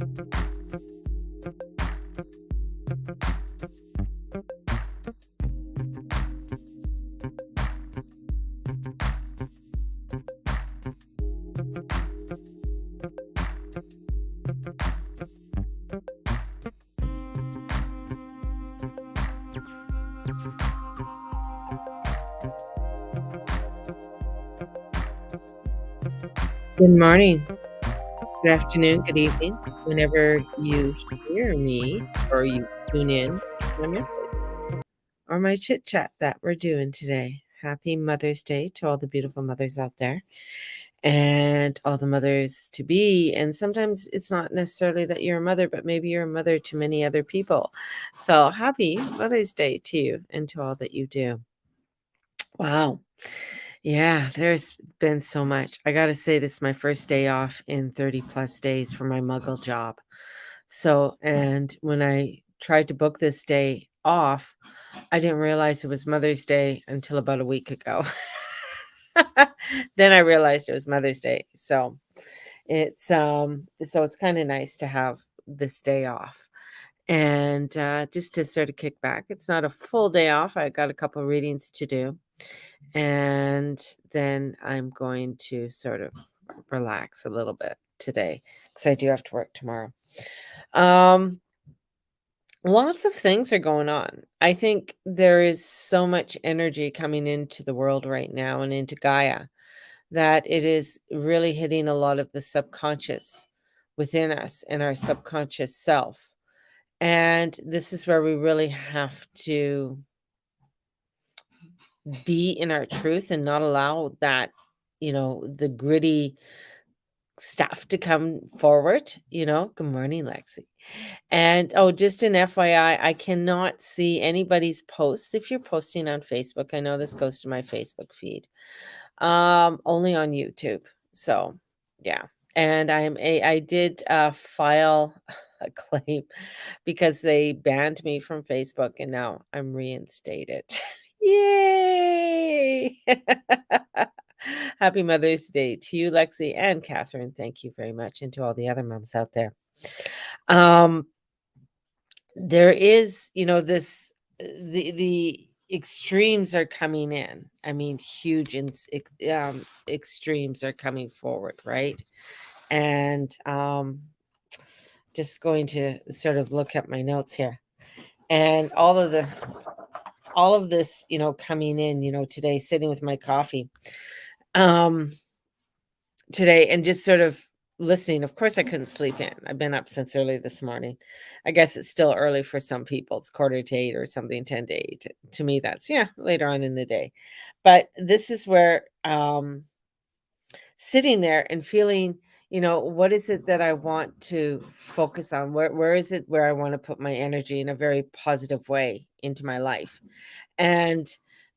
Good morning, good afternoon, good evening, whenever you hear me or you tune in to my message or my chit chat that we're doing today. Happy Mother's Day to all the beautiful mothers out there and all the mothers to be. And sometimes it's not necessarily that you're a mother, but maybe you're a mother to many other people. So happy Mother's Day to you and to all that you do. Wow. Yeah, there's been so much. I gotta say this is my first day off in 30 plus days for my muggle job. So, and when I tried to book this day off, I didn't realize it was Mother's Day until about a week ago. Then I realized it was Mother's Day. So it's kind of nice to have this day off. And just to sort of kick back, it's not a full day off. I got a couple readings to do, and then I'm going to sort of relax a little bit today because I do have to work tomorrow. Um, Lots of things are going on. I think there is so much energy coming into the world right now and into Gaia that it is really hitting a lot of the subconscious within us and our subconscious self. And this is where we really have to be in our truth and not allow that, the gritty stuff to come forward, Good morning, Lexi. And oh, just an FYI, I cannot see anybody's posts if you're posting on Facebook. I know this goes to my Facebook feed. Only on YouTube. So, yeah. And I did file a claim because they banned me from Facebook and now I'm reinstated. Yay! Happy Mother's Day to you, Lexi and Catherine. Thank you very much. And to all the other moms out there. Um, there is, the extremes are coming in. I mean, huge extremes are coming forward, right? And just going to sort of look at my notes here. And all of this, coming in, today, sitting with my coffee. Um Today and just sort of listening. Of course, I couldn't sleep in. I've been up since early this morning. I guess it's still early for some people. It's quarter to 8 or something, 10 to 8. To me, that's, yeah, later on in the day. But this is where, sitting there and feeling, what is it that I want to focus on? Where is it where I want to put my energy in a very positive way into my life? And,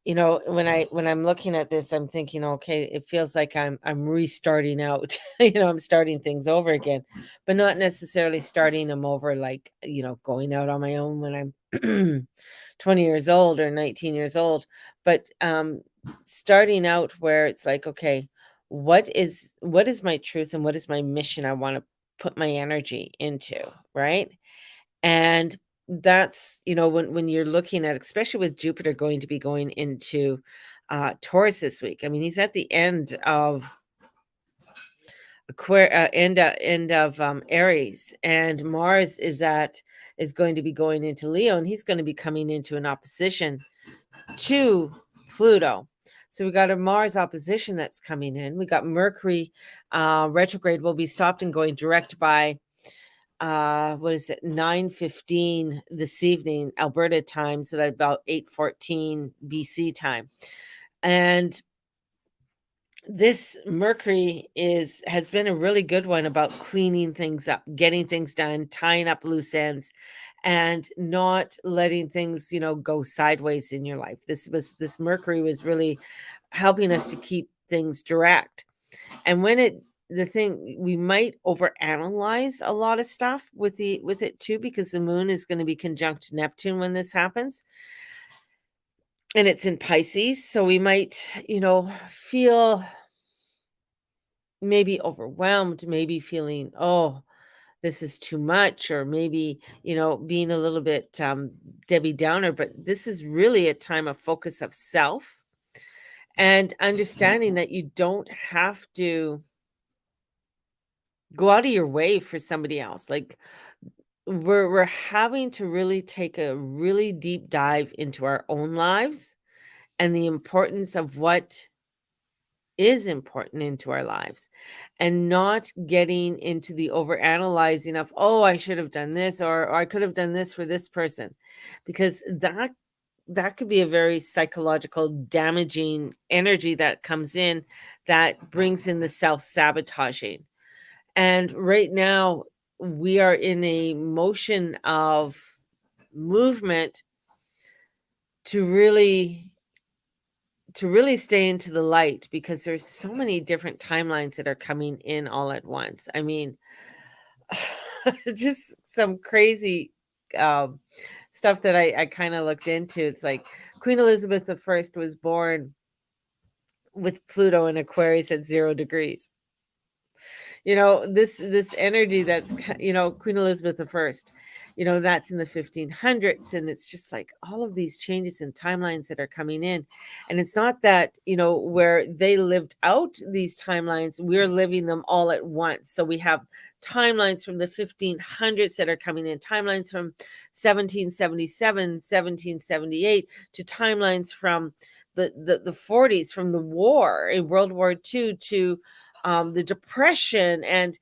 when I'm looking at this, I'm thinking, okay, it feels like I'm restarting out. I'm starting things over again, but not necessarily starting them over like, going out on my own when I'm 20 years old or 19 years old, but starting out where it's like, okay, what is my truth and what is my mission I want to put my energy into, right? And that's, when you're looking at, especially with Jupiter going to be going into Taurus this week. I mean, he's at the end of end of Aries, and Mars is going to be going into Leo, and he's going to be coming into an opposition to Pluto. So we got a Mars opposition that's coming in. We got Mercury retrograde will be stopped and going direct by what is it, 9:15 this evening Alberta time, so that about 8:14 BC time. And this Mercury has been a really good one about cleaning things up, getting things done, tying up loose ends, and not letting things, go sideways in your life. This Mercury was really helping us to keep things direct. And when it the thing we might overanalyze a lot of stuff with it too, because the moon is going to be conjunct Neptune when this happens. And it's in Pisces. So we might, feel maybe overwhelmed, maybe feeling, oh, this is too much, or maybe, being a little bit Debbie Downer, but this is really a time of focus of self and understanding that you don't have to go out of your way for somebody else. Like, we're having to really take a really deep dive into our own lives and the importance of what is important into our lives, and not getting into the overanalyzing of, oh, I should have done this, or I could have done this for this person, because that could be a very psychological damaging energy that comes in, that brings in the self-sabotaging. And right now we are in a motion of movement to really stay into the light, because there's so many different timelines that are coming in all at once. I mean, just some crazy um, stuff that I kind of looked into. It's like Queen Elizabeth I was born with Pluto in Aquarius at 0 degrees. This energy that's Queen Elizabeth I, that's in the 1500s, and it's just like all of these changes and timelines that are coming in. And it's not that, where they lived out these timelines, we're living them all at once. So we have timelines from the 1500s that are coming in, timelines from 1777, 1778, to timelines from the 40s, from the war in World War II, to the depression. And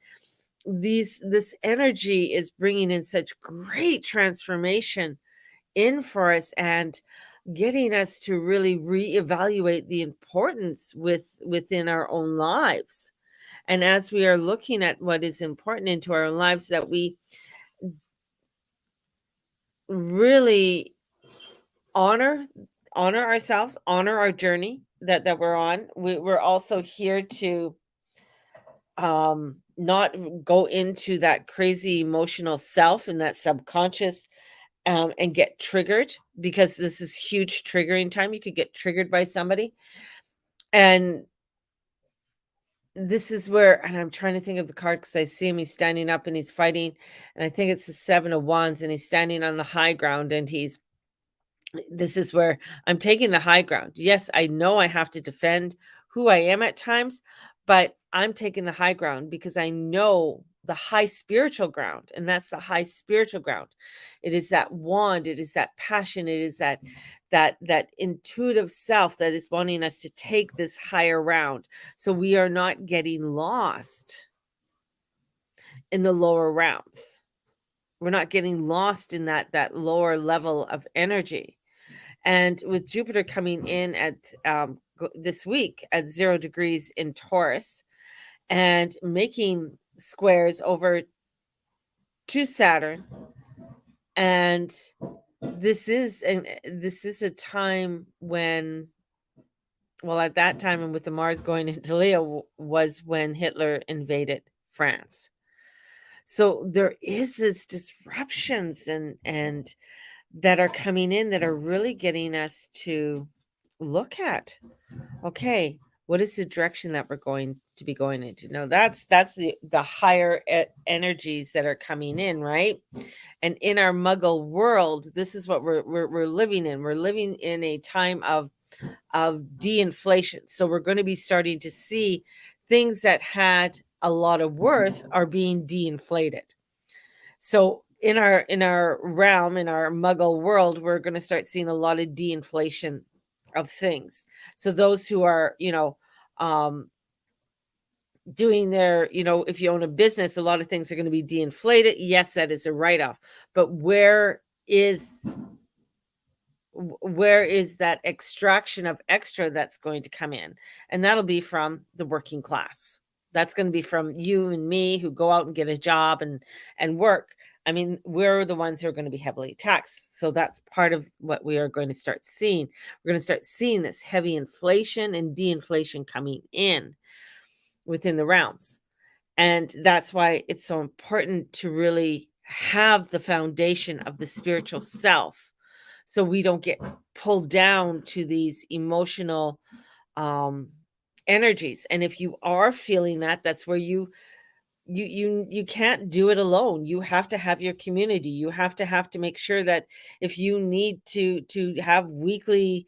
this energy is bringing in such great transformation in for us, and getting us to really reevaluate the importance within our own lives. And as we are looking at what is important into our lives, that we really honor ourselves, honor our journey that we're on. We're also here to not go into that crazy emotional self and that subconscious, and get triggered, because this is huge triggering time. You could get triggered by somebody, and this is where, and I'm trying to think of the card, because I see him, he's standing up and he's fighting, and I think it's the 7 of Wands, and he's standing on the high ground, and this is where I'm taking the high ground. Yes, I know I have to defend who I am at times, but I'm taking the high ground because I know the high spiritual ground, and that's the high spiritual ground. It is that wand, it is that passion, it is that intuitive self that is wanting us to take this higher round, so we are not getting lost in the lower realms. We're not getting lost in that lower level of energy. And with Jupiter coming in at this week at 0 degrees in Taurus, and making squares over to Saturn, and this is a time when, well, at that time, and with the Mars going into Leo, was when Hitler invaded France. So there is this disruptions and that are coming in, that are really getting us to look at, okay, what is the direction that we're going to be going into? Now, that's the higher energies that are coming in, right? And in our Muggle world, this is what we're living in. We're living in a time of de-inflation. So we're going to be starting to see things that had a lot of worth are being de-inflated. So in our realm, in our Muggle world, we're going to start seeing a lot of de-inflation of things. So those who are, doing their, if you own a business, a lot of things are going to be de-inflated. Yes, that is a write-off. But where is that extraction of extra that's going to come in? And that'll be from the working class. That's going to be from you and me, who go out and get a job and work. I mean, we're the ones who are going to be heavily taxed. So that's part of what we are going to start seeing. We're going to start seeing this heavy inflation and de-inflation coming in within the realms. And that's why it's so important to really have the foundation of the spiritual self, so we don't get pulled down to these emotional energies. And if you are feeling that, that's where you you can't do it alone. You have to have your community. You have to make sure that if you need to have weekly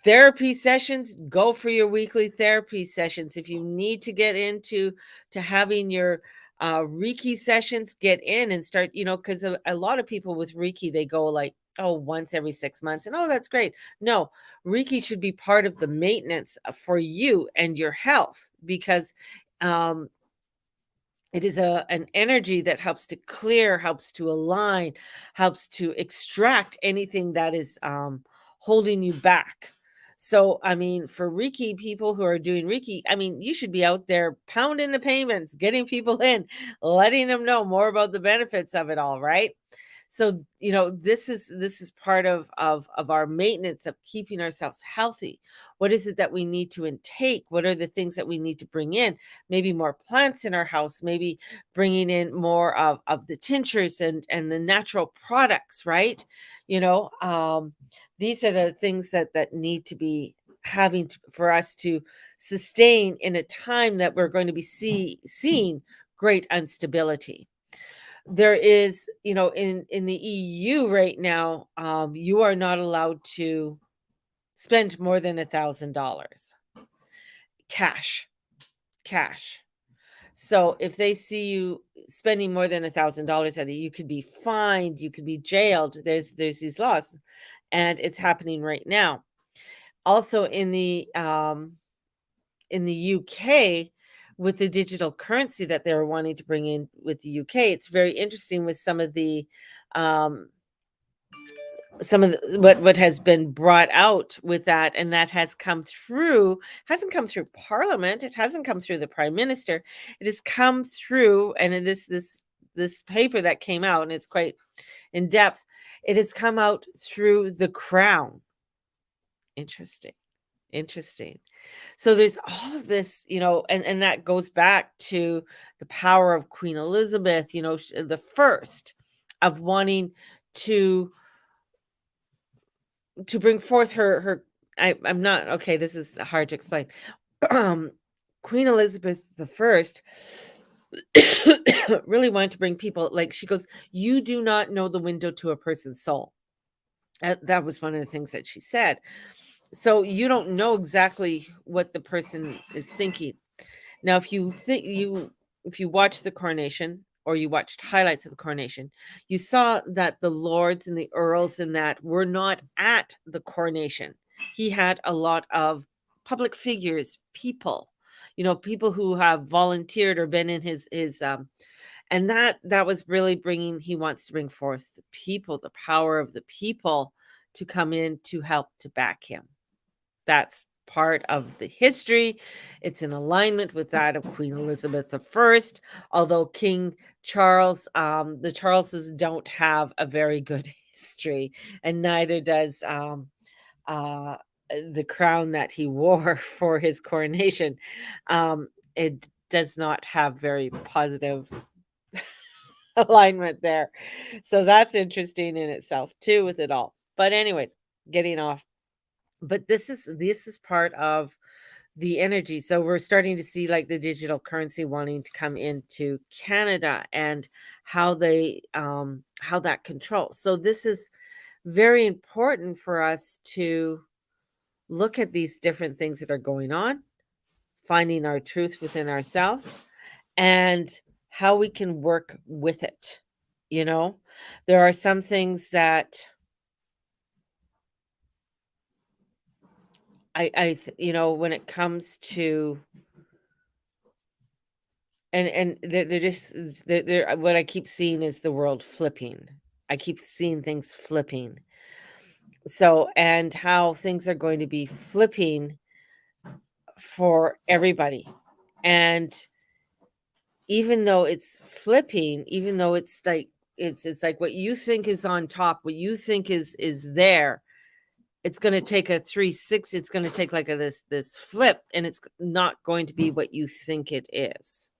therapy sessions, go for your weekly therapy sessions. If you need to get into to having your Reiki sessions, get in and start, because a lot of people with Reiki, they go like, oh, once every 6 months. And oh, that's great. No, Reiki should be part of the maintenance for you and your health because um, it is an energy that helps to clear, helps to align, helps to extract anything that is holding you back. So, I mean, for Reiki people who are doing Reiki, I mean, you should be out there pounding the payments, getting people in, letting them know more about the benefits of it all, right? So, this is part of our maintenance of keeping ourselves healthy. What is it that we need to intake? What are the things that we need to bring in? Maybe more plants in our house, maybe bringing in more of the tinctures and the natural products, right? These are the things that need to be for us to sustain in a time that we're going to be seeing great instability. There is, in the EU right now, you are not allowed to spend more than $1,000 cash. Cash. So if they see you spending more than $1,000 at it, you could be fined, you could be jailed. There's these laws, and it's happening right now. Also in the UK, with the digital currency that they're wanting to bring in with the UK, it's very interesting with um, what has been brought out with that, and that hasn't come through Parliament. It hasn't come through the Prime Minister. It has come through, and in this paper that came out, and it's quite in depth. It has come out through the Crown. Interesting. Interesting. So there's all of this, and that goes back to the power of Queen Elizabeth, the first of wanting to bring forth I'm not okay. This is hard to explain. Um, Queen Elizabeth the First really wanted to bring people, like she goes, "You do not know the window to a person's soul." That was one of the things that she said. So you don't know exactly what the person is thinking. Now, if you watch the coronation or you watched highlights of the coronation, you saw that the lords and the earls and that were not at the coronation. He had a lot of public figures, people who have volunteered or been in his and that was really he wants to bring forth the people, the power of the people to come in to help to back him. That's part of the history. It's in alignment with that of Queen Elizabeth I, although King Charles, the Charleses don't have a very good history, and neither does uh, the crown that he wore for his coronation. It does not have very positive alignment there. So that's interesting in itself too with it all. But anyways, getting off. But this is part of the energy. So we're starting to see like the digital currency wanting to come into Canada and how that controls. So this is very important for us to look at these different things that are going on, finding our truth within ourselves, and how we can work with it. You know, there are some things that when it comes to and they're just they're what I keep seeing is the world flipping. I keep seeing things flipping. So, and how things are going to be flipping for everybody. And even though it's flipping, even though it's like it's like what you think is on top, what you think is there, it's going to take a 360, it's going to take like this flip, and it's not going to be what you think it is.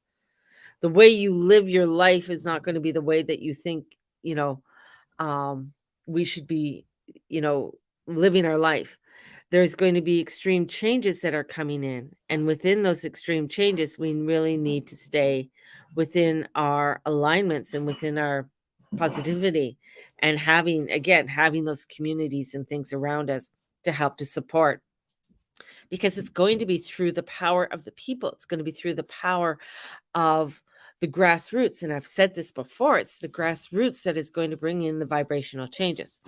The way you live your life is not going to be the way that you think, you know, we should be, living our life. there's going to be extreme changes that are coming in. And within those extreme changes, we really need to stay within our alignments and within our positivity, and having those communities and things around us to help to support, because it's going to be through the power of the people. It's going to be through the power of the grassroots. And I've said this before, it's the grassroots that is going to bring in the vibrational changes.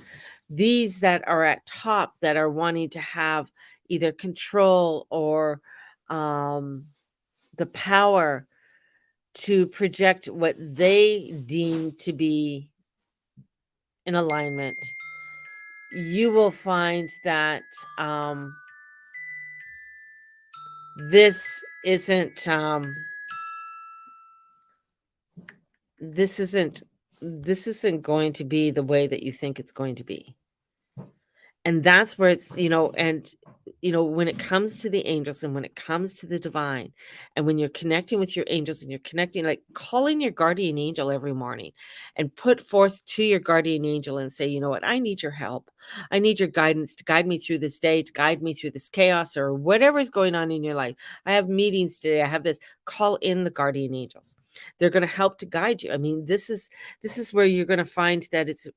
These that are at top, that are wanting to have either control or the power to project what they deem to be in alignment, you will find that this isn't this isn't this isn't going to be the way that you think it's going to be. And that's where it's, when it comes to the angels and when it comes to the divine, and when you're connecting with your angels and you're connecting, like calling your guardian angel every morning and put forth to your guardian angel and say, you know what, I need your help. I need your guidance to guide me through this day, to guide me through this chaos or whatever is going on in your life. I have meetings today. I have this. Call in the guardian angels. They're going to help to guide you. I mean, this is where you're going to find that it's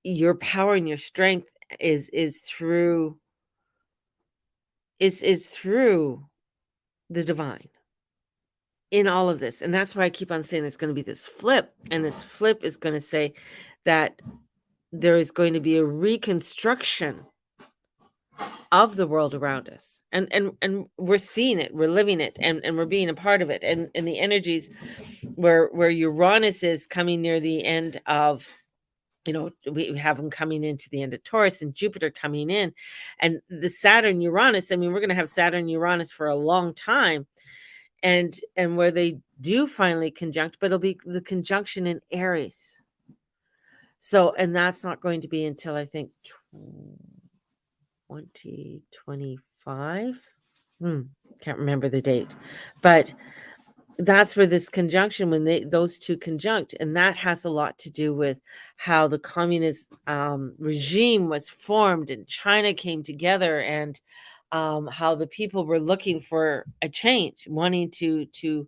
your power and your strength is through through the divine in all of this. And that's why I keep on saying there's going to be this flip, and this flip is going to say that there is going to be a reconstruction of the world around us, and we're seeing it, we're living it, and we're being a part of it. And the energies where Uranus is coming near the end of, we have them coming into the end of Taurus, and Jupiter coming in, and the Saturn Uranus. I mean, we're going to have Saturn Uranus for a long time, and where they do finally conjunct, but it'll be the conjunction in Aries. So, and that's not going to be until I think 2025. Can't remember the date, but that's where this conjunction, when those two conjunct, and that has a lot to do with how the communist regime was formed and China came together, and how the people were looking for a change, wanting to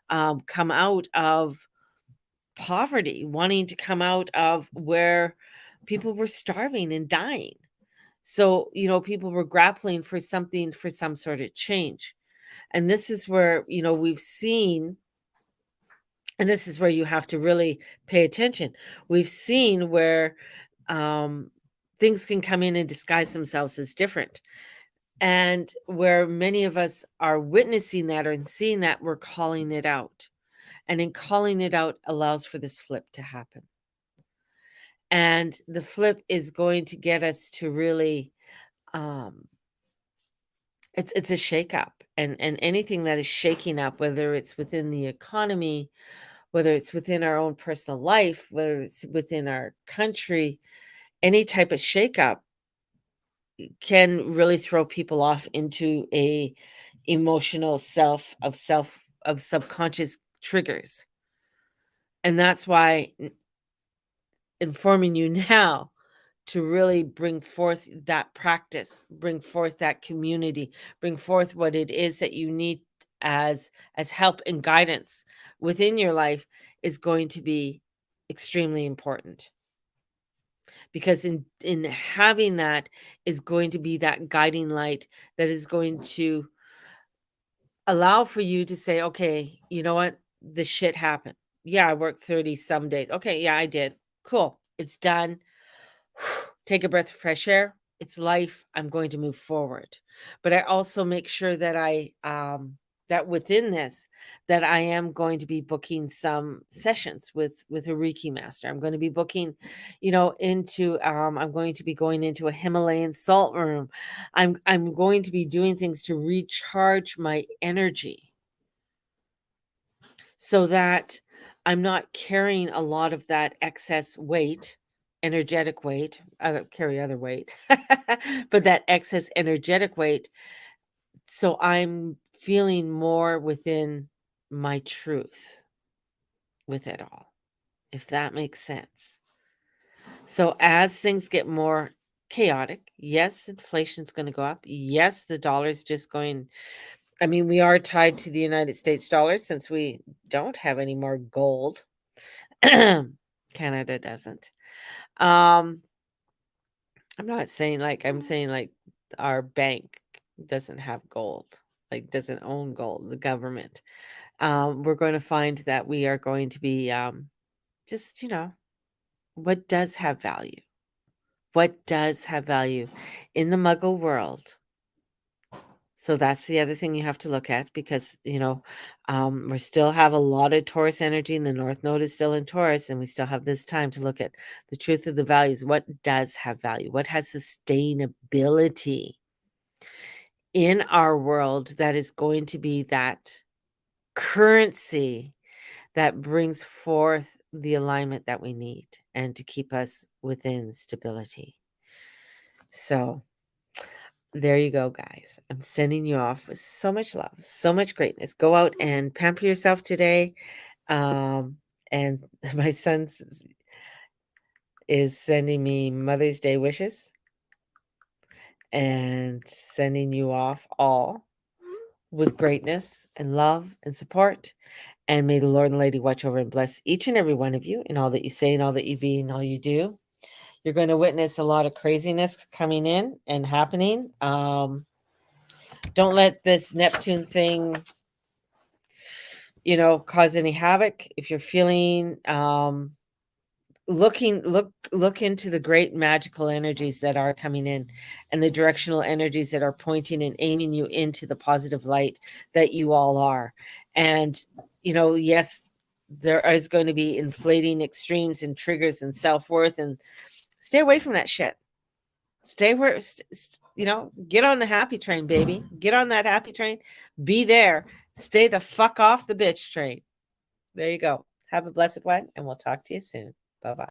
come out of poverty, wanting to come out of where people were starving and dying. So, people were grappling for something, for some sort of change. And this is where, we've seen, and this is where you have to really pay attention. We've seen where things can come in and disguise themselves as different. And where many of us are witnessing that or seeing that, we're calling it out. And in calling it out allows for this flip to happen. And the flip is going to get us to really, it's a shakeup. And anything that is shaking up, whether it's within the economy, whether it's within our own personal life, whether it's within our country, any type of shakeup can really throw people off into a emotional of subconscious triggers. And that's why informing you now to really bring forth that practice, bring forth that community, bring forth what it is that you need as help and guidance within your life is going to be extremely important. Because in having that is going to be that guiding light that is going to allow for you to say, okay, you know what? This shit happened. Yeah, I worked 30 some days. Okay, yeah, I did. Cool. It's done. Take a breath of fresh air. It's life. I'm going to move forward. But I also make sure that that within this, that I am going to be booking some sessions with a Reiki master. I'm going to be booking, into I'm going to be going into a Himalayan salt room. I'm going to be doing things to recharge my energy so that I'm not carrying a lot of that excess weight, energetic weight. I don't carry other weight, but that excess energetic weight. So I'm feeling more within my truth with it all, if that makes sense. So as things get more chaotic. Yes, inflation's going to go up. Yes, the dollar's just going. I mean, we are tied to the United States dollar since we don't have any more gold. Canada doesn't. I'm not saying like I'm saying like our bank doesn't have gold, like doesn't own gold, the government. We're going to find that we are going to be just, what does have value? What does have value in the muggle world? So that's the other thing you have to look at because, we still have a lot of Taurus energy and the North Node is still in Taurus, and we still have this time to look at the truth of the values. What does have value? What has sustainability in our world that is going to be that currency that brings forth the alignment that we need and to keep us within stability? So there you go, guys. I'm sending you off with so much love, so much greatness. Go out and pamper yourself today. And my son is sending me Mother's Day wishes and sending you off all with greatness and love and support. And may the Lord and Lady watch over and bless each and every one of you in all that you say and all that you be and all you do. You're going to witness a lot of craziness coming in and happening. Don't let this Neptune thing, cause any havoc. If you're feeling look into the great magical energies that are coming in and the directional energies that are pointing and aiming you into the positive light that you all are. And yes, there is going to be inflating extremes and triggers and self-worth, and stay away from that shit. Stay where, get on the happy train, baby. Get on that happy train. Be there. Stay the fuck off the bitch train. There you go. Have a blessed one, and we'll talk to you soon. Bye-bye.